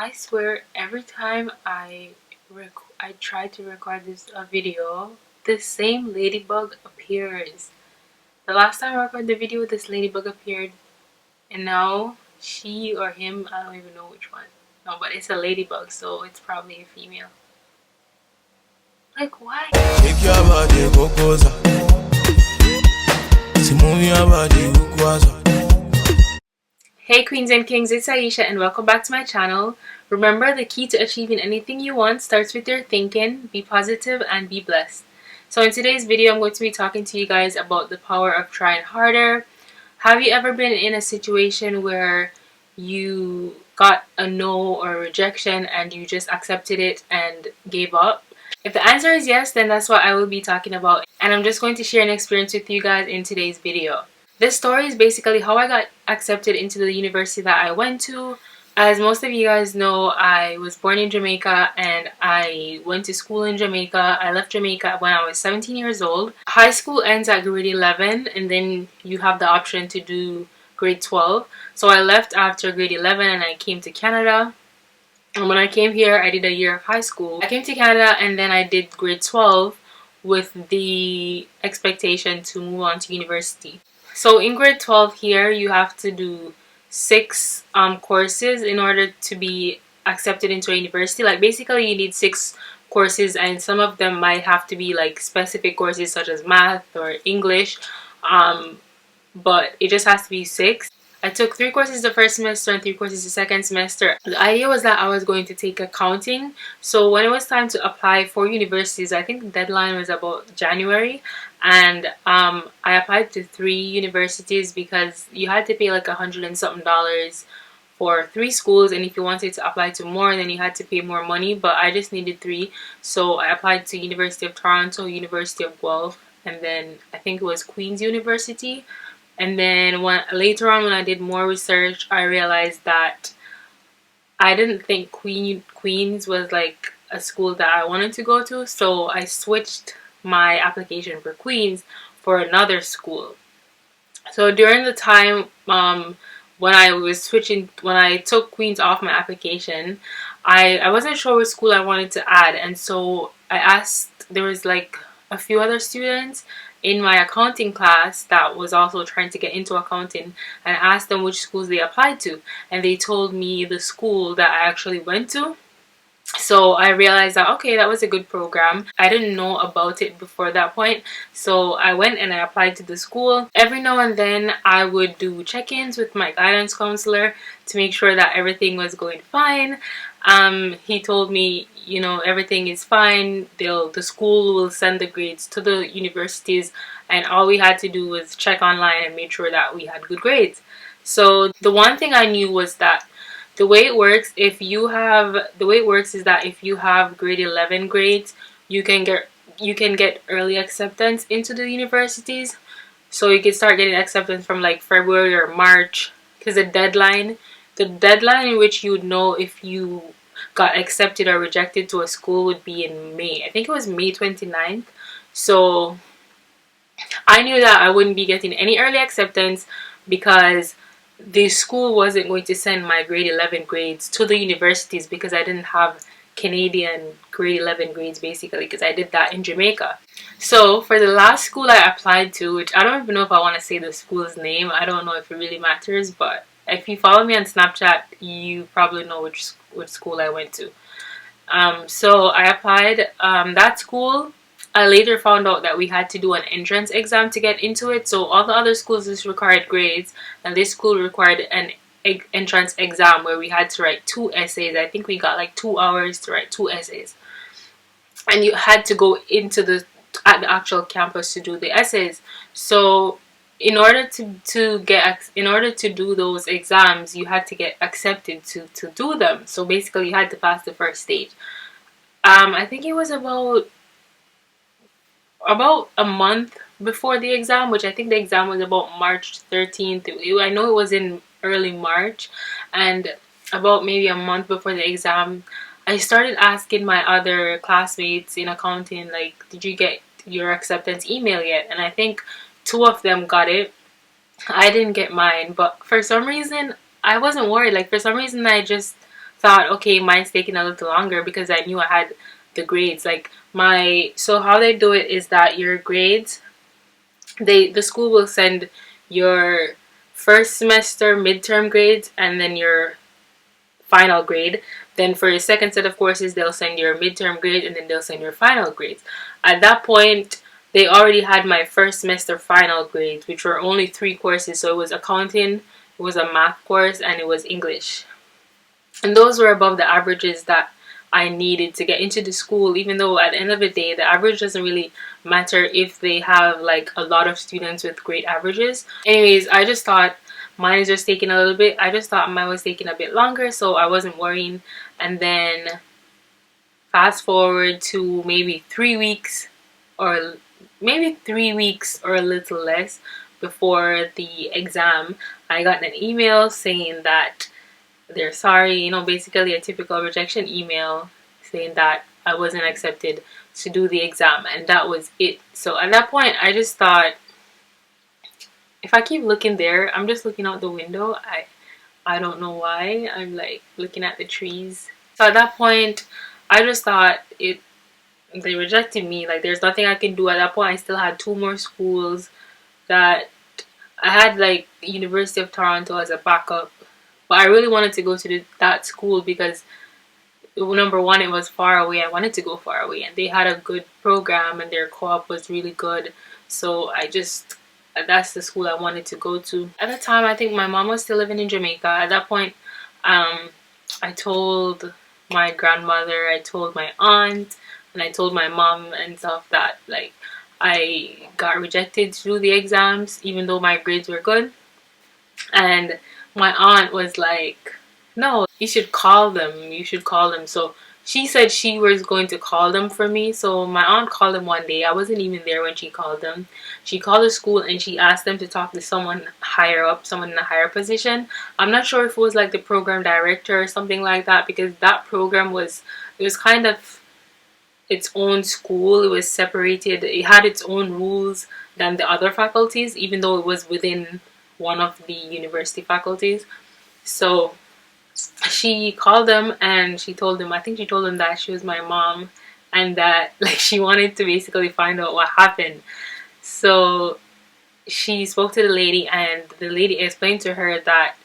I swear every time I try to record this video, the same ladybug appears. The last time I recorded the video, this ladybug appeared, and now she or him, I don't even know which one. No, but it's a ladybug, so it's probably a female. Like, why? Shake your body, Cocosa. Move your body, Cocosa. Hey queens and kings, it's Aisha and welcome back to my channel. Remember, the key to achieving anything you want starts with your thinking. Be positive and be blessed. So in today's video, I'm going to be talking to you guys about the power of trying harder. Have you ever been in a situation where you got a no or a rejection and you just accepted it and gave up? If the answer is yes, then that's what I will be talking about, and I'm just going to share an experience with you guys in today's video. This story is basically how I got accepted into the university that I went to. As most of you guys know, I was born in Jamaica and I went to school in Jamaica. I left Jamaica when I was 17 years old. High school ends at grade 11 and then you have the option to do grade 12. So I left after grade 11 and I came to Canada. And when I came here, I did a year of high school. I came to Canada and then I did grade 12 with the expectation to move on to university. So in grade 12 here, you have to do 6 courses in order to be accepted into a university. Like basically you need 6 courses, and some of them might have to be like specific courses such as math or English, but it just has to be 6. I took 3 courses the first semester and 3 courses the second semester. The idea was that I was going to take accounting. So when it was time to apply for universities, I think the deadline was about January, and I applied to 3 universities because you had to pay like $100 and something for 3 schools, and if you wanted to apply to more, then you had to pay more money, but I just needed 3. So I applied to University of Toronto, University of Guelph, and then I think it was Queen's University. And then later on when I did more research, I realized that I didn't think Queen's was like a school that I wanted to go to. So I switched my application for Queen's for another school. So during the time when I took Queen's off my application, I wasn't sure which school I wanted to add. And so I asked, there was like a few other students in my accounting class that was also trying to get into accounting, and I asked them which schools they applied to, and they told me the school that I actually went to. So I realized that okay, that was a good program. I didn't know about it before that point, so I went and I applied to the school. Every now and then I would do check-ins with my guidance counselor to make sure that everything was going fine. He told me, you know, everything is fine. The school will send the grades to the universities, and all we had to do was check online and make sure that we had good grades. So the one thing I knew was that the way it works is that if you have grade 11 grades, you can get early acceptance into the universities. So you can start getting acceptance from like February or March, because the deadline in which you would know if you got accepted or rejected to a school would be in May. I think it was May 29th. So I knew that I wouldn't be getting any early acceptance because the school wasn't going to send my grade 11 grades to the universities, because I didn't have Canadian grade 11 grades basically, because I did that in Jamaica. So for the last school I applied to, which I don't even know if I want to say the school's name, I don't know if it really matters, but if you follow me on Snapchat, you probably know which school I went to. So I applied that school. I later found out that we had to do an entrance exam to get into it. So all the other schools just required grades, and this school required an entrance exam where we had to write 2 essays. I think we got like 2 hours to write 2 essays, and you had to go into the actual campus to do the essays. So in order to do those exams, you had to get accepted to do them. So basically you had to pass the first stage. I think it was about a month before the exam, which I think the exam was about March 13th. I know it was in early March, and about maybe a month before the exam, I started asking my other classmates in accounting, like, did you get your acceptance email yet? And I think 2 of them got it. I didn't get mine, but for some reason I wasn't worried. Like, for some reason I just thought, okay, mine's taking a little longer because I knew I had the grades. Like so how they do it is that your grades, the school will send your first semester midterm grades and then your final grade. Then for your second set of courses, they'll send your midterm grade and then they'll send your final grades. At that point, they already had my first semester final grades, which were only 3 courses. So it was accounting, it was a math course, and it was English. And those were above the averages that I needed to get into the school, even though at the end of the day, the average doesn't really matter if they have like a lot of students with great averages. Anyways, I just thought mine is just taking a little bit. I just thought mine was taking a bit longer, so I wasn't worrying. And then fast forward to maybe 3 weeks or a little less before the exam, I got an email saying that they're sorry, basically a typical rejection email saying that I wasn't accepted to do the exam, and that was it. So at that point, I just thought, if I keep looking there, I'm just looking out the window. I don't know why. I'm like looking at the trees. So at that point, I just thought they rejected me. Like there's nothing I can do. At that point, I still had 2 more schools that I had, like University of Toronto as a backup. But I really wanted to go to that school because, number one, it was far away. I wanted to go far away, and they had a good program, and their co-op was really good. So that's the school I wanted to go to. At the time, I think my mom was still living in Jamaica. At that point, I told my grandmother, I told my aunt, and I told my mom and stuff that like I got rejected to do the exams, even though my grades were good. And my aunt was like, no, you should call them. You should call them. So she said she was going to call them for me. So my aunt called them one day. I wasn't even there when she called them. She called the school and she asked them to talk to someone higher up, someone in a higher position. I'm not sure if it was like the program director or something like that, because that program it was kind of its own school. It was separated. It had its own rules than the other faculties, even though it was within one of the university faculties. So she called them and she told them, I think she told them that she was my mom and that like she wanted to basically find out what happened. So she spoke to the lady, and the lady explained to her that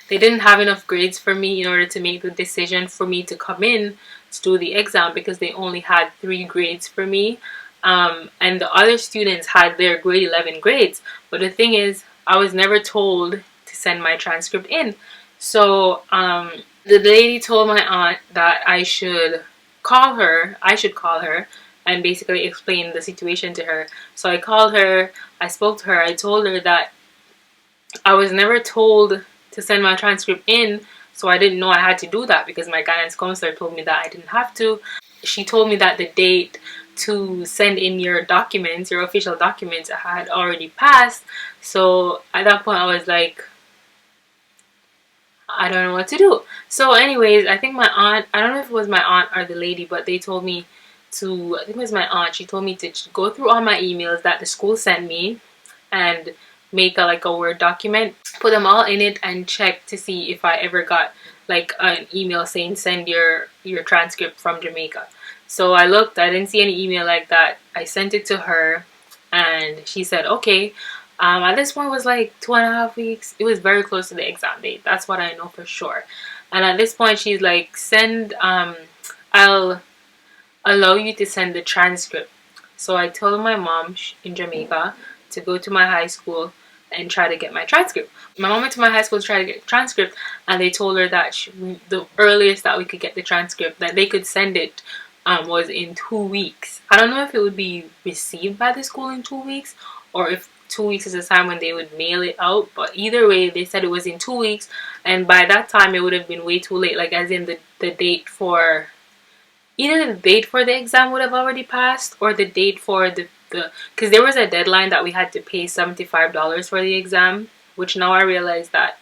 they didn't have enough grades for me in order to make the decision for me to come in to do the exam, because they only had 3 grades for me. And the other students had their grade 11 grades. But the thing is, I was never told to send my transcript in. So the lady told my aunt that I should call her and basically explain the situation to her. So I called her, I spoke to her, I told her that I was never told to send my transcript in, so I didn't know I had to do that because my guidance counselor told me that I didn't have to. She told me that the date to send in your documents, your official documents, had already passed. So at that point I was like, I don't know what to do. So anyways, I think my aunt, I don't know if it was my aunt or the lady, but they told me to, I think it was my aunt, she told me to go through all my emails that the school sent me and make like a Word document, put them all in it, and check to see if I ever got like an email saying send your transcript from Jamaica. So I looked, I didn't see any email like that. I sent it to her and she said okay. At this point it was like 2.5 weeks. It was very close to the exam date, that's what I know for sure. And at this point she's like, I'll allow you to send the transcript. So I told my mom in Jamaica to go to my high school and try to get my transcript. My mom went to my high school to try to get the transcript, and they told her that the earliest that we could get the transcript, that they could send it, was in 2 weeks. I don't know if it would be received by the school in 2 weeks, or if 2 weeks is the time when they would mail it out, but either way they said it was in 2 weeks, and by that time it would have been way too late, like as in the date for, either the date for the exam would have already passed, or the date for because there was a deadline that we had to pay $75 for the exam, which now I realize that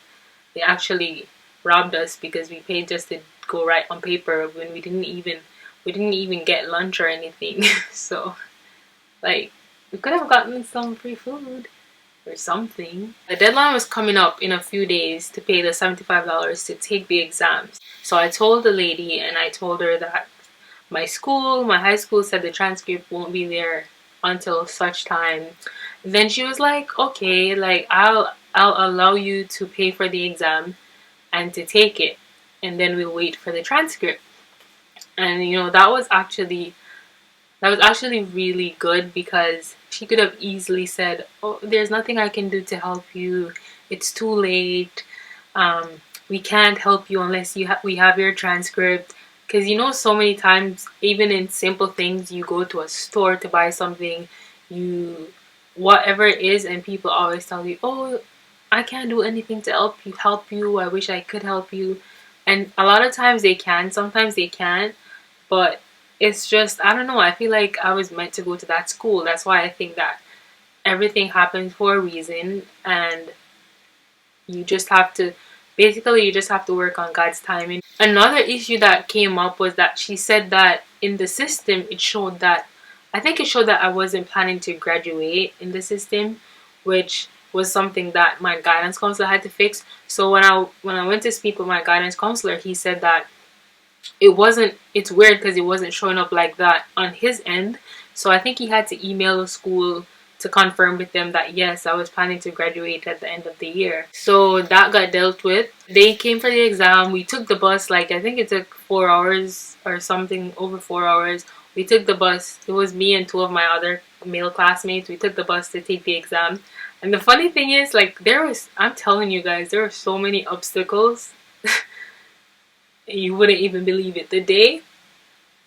they actually robbed us, because we paid just to go write on paper when we didn't even get lunch or anything. So like we could have gotten some free food, or something. The deadline was coming up in a few days to pay the $75 to take the exams. So I told the lady, and I told her that my high school said the transcript won't be there until such time. Then she was like, okay, like I'll allow you to pay for the exam and to take it, and then we'll wait for the transcript. And that was actually really good, because she could have easily said, oh, there's nothing I can do to help you, it's too late, we can't help you unless we have your transcript. Because so many times, even in simple things, you go to a store to buy something, whatever it is, and people always tell you, oh, I can't do anything to help you, I wish I could help you. And a lot of times they can, sometimes they can't, but it's just, I don't know, I feel like I was meant to go to that school. That's why I think that everything happens for a reason, and you just have to work on God's timing. Another issue that came up was that she said that in the system it showed that I wasn't planning to graduate in the system, which was something that my guidance counselor had to fix. So when I went to speak with my guidance counselor, he said that it's weird because it wasn't showing up like that on his end. So I think he had to email the school to confirm with them that yes, I was planning to graduate at the end of the year. So that got dealt with. They came for the exam. We took the bus, like I think it took 4 hours or something, over 4 hours. We took the bus. It was me and two of my other male classmates. We took the bus to take the exam. And the funny thing is, like, I'm telling you guys, there were so many obstacles. You wouldn't even believe it. The day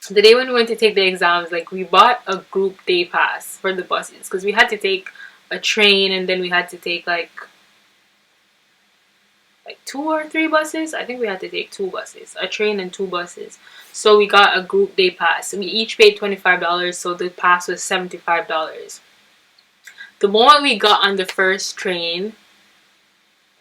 when we went to take the exams, like, we bought a group day pass for the buses, because we had to take a train, and then we had to take like 2 or 3 buses. I think we had to take 2 buses, a train and 2 buses. So we got a group day pass. We each paid $25, so the pass was $75. The moment we got on the first train,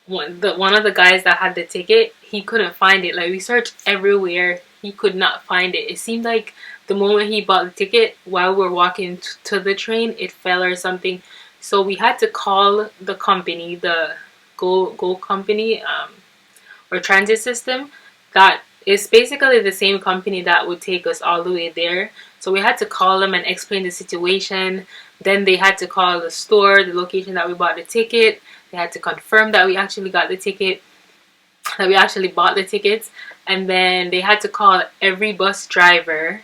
one of the guys that had the ticket, he couldn't find it. Like, we searched everywhere, he could not find it. It seemed like the moment he bought the ticket, while we were walking to the train, it fell or something. So we had to call the company, the Go company, or transit system, that is basically the same company that would take us all the way there. So we had to call them and explain the situation. Then they had to call the store, the location that we bought the ticket. They had to confirm that we actually got the ticket, that we actually bought the tickets. And then they had to call every bus driver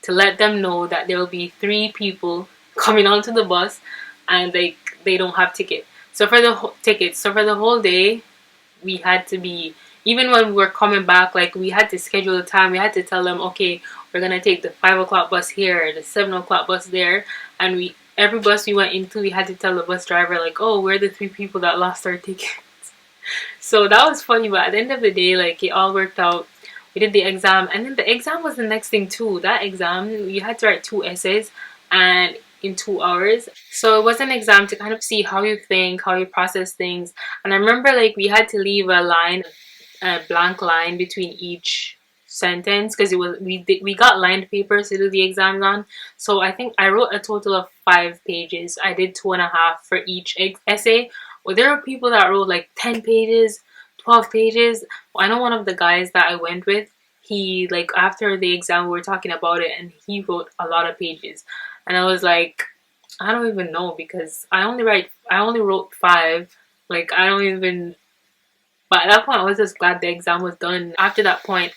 to let them know that there will be 3 people coming onto the bus, and they don't have tickets. So for the whole day, we had to be, even when we were coming back, like, we had to schedule a time. We had to tell them, okay, we're gonna take the 5 o'clock bus here, the 7 o'clock bus there, and every bus we went into, we had to tell the bus driver, like, oh, we're the 3 people that lost our tickets. So that was funny, but at the end of the day, like, it all worked out. We did the exam, and then the exam was the next thing too. That exam, you had to write 2 essays, and in 2 hours. So it was an exam to kind of see how you think, how you process things. And I remember, like, we had to leave a blank line between each sentence, because we got lined papers to do the exams on. So I think I wrote a total of 5 pages. I did 2.5 for each essay. Well, there were people that wrote like 10 pages, 12 pages. I know one of the guys that I went with, he, like, after the exam, we were talking about it, and he wrote a lot of pages. And I was like, I don't even know, because I only wrote 5. Like, I don't even, but at that point, I was just glad the exam was done. After that point,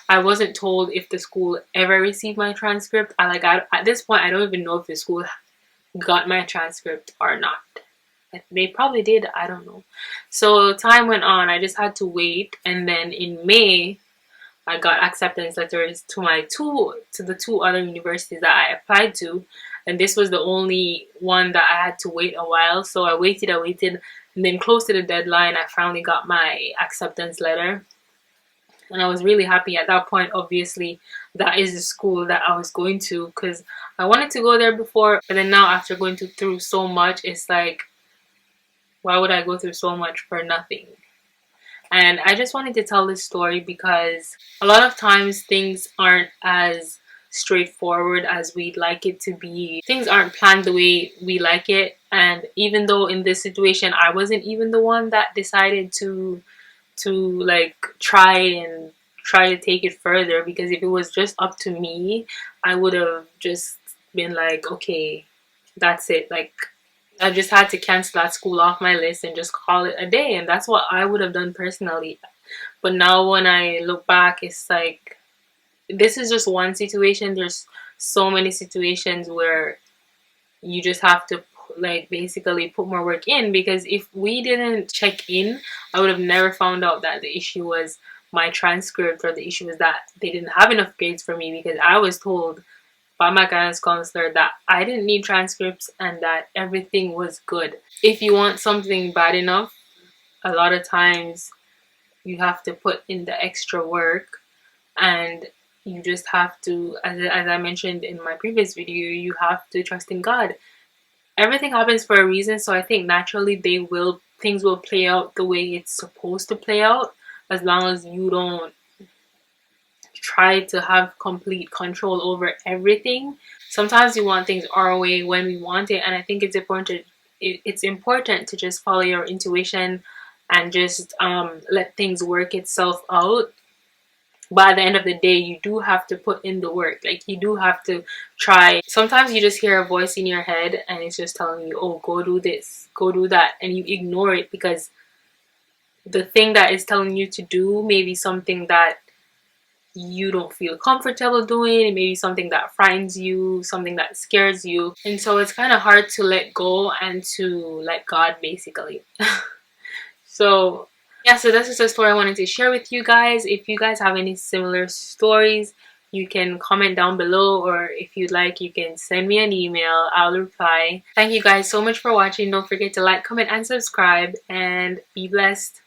I wasn't told if the school ever received my transcript. At this point, I don't even know if the school got my transcript or not. They probably did, I don't know. So time went on, I just had to wait, and then in May, I got acceptance letters to the 2 other universities that I applied to, and this was the only one that I had to wait a while. So I waited, and then close to the deadline, I finally got my acceptance letter, and I was really happy at that point. Obviously, that is the school that I was going to, because I wanted to go there before, but then now, after going through so much, it's like, why would I go through so much for nothing? And I just wanted to tell this story because a lot of times things aren't as straightforward as we'd like it to be. Things aren't planned the way we like it. And even though in this situation I wasn't even the one that decided to like try to take it further, because if it was just up to me, I would have just been like, okay, that's it. Like, I just had to cancel that school off my list and just call it a day. And that's what I would have done personally. But now when I look back, it's like, this is just one situation. There's so many situations where you just have to like basically put more work in, because if we didn't check in, I would have never found out that the issue was my transcript, or the issue was that they didn't have enough grades for me, because I was told by my guidance counselor that I didn't need transcripts and that everything was good. If you want something bad enough, a lot of times you have to put in the extra work, and you just have to, as I mentioned in my previous video, you have to trust in God. Everything happens for a reason, so I think naturally things will play out the way it's supposed to play out, as long as you don't try to have complete control over everything. Sometimes we want things our way when we want it, and I think it's important to just follow your intuition and just let things work itself out. But at the end of the day, you do have to put in the work. Like, you do have to try. Sometimes you just hear a voice in your head and it's just telling you, oh, go do this, go do that, and you ignore it because the thing that is telling you to do may be something that you don't feel comfortable doing. It may be something that frightens you, something that scares you, and so it's kind of hard to let go and to let God, basically. So yeah, so this is the story I wanted to share with you guys. If you guys have any similar stories, you can comment down below, or if you'd like, you can send me an email. I'll reply. Thank you guys so much for watching. Don't forget to like, comment, and subscribe, and be blessed.